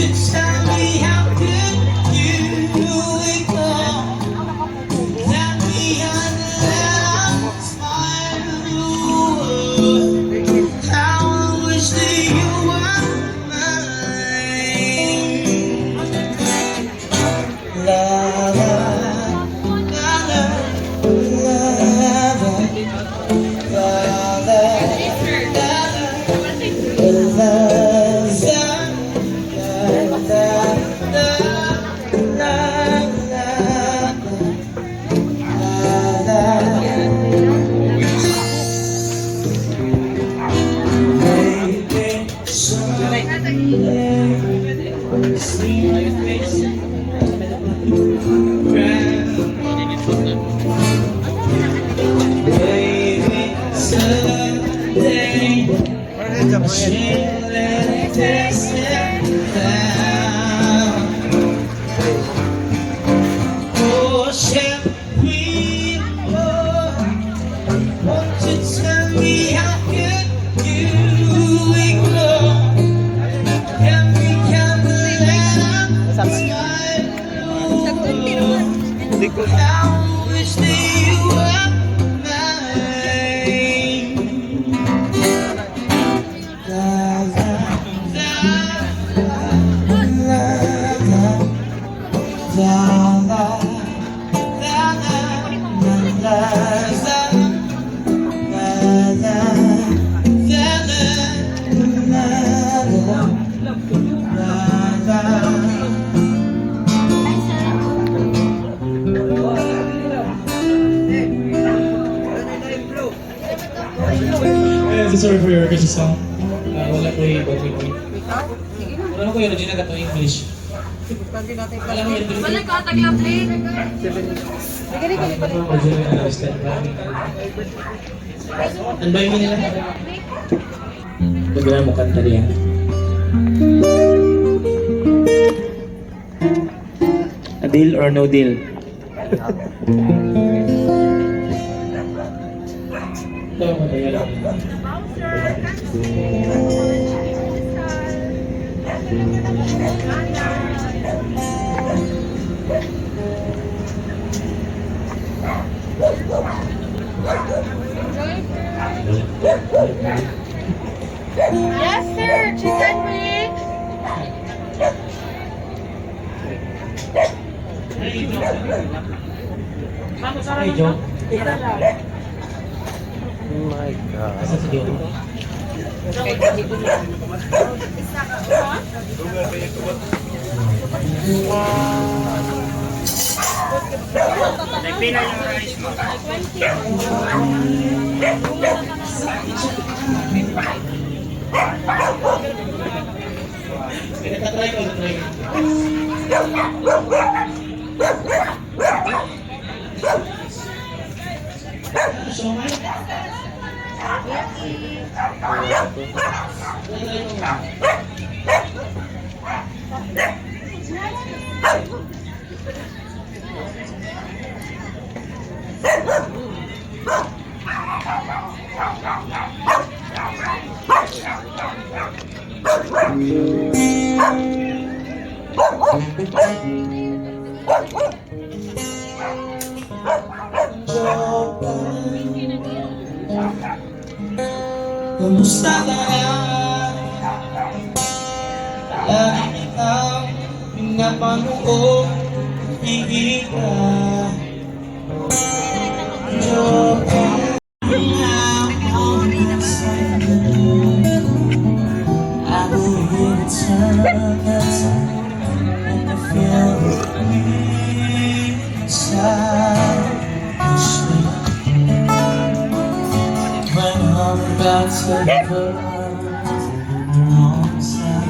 you tell me how good you ignore? Tell me how to let up smile. How I wish that you were mine. La la la la la la Sorry for your request song. Wala ko yung body ko. Wala ko yung hindi na gato English. Alam mo yun. Wala ka tagla play. Ano ba yung nila? Bagawa mo kanta riyan. A deal or no deal? Ito mo tayo lang. Yes, sir. Chicken wings. Hey, Joe. Oh my God. Asa si Joe? Nagpila yung rice mo. Pinagkatry ko, try ko. So, man. Kumusta ka na? Lagi kitang pinapanood, pigil ka. Joke lang ako sa'yo. I will return the time and I feel it inside. When I'm about to burn, I'm sad.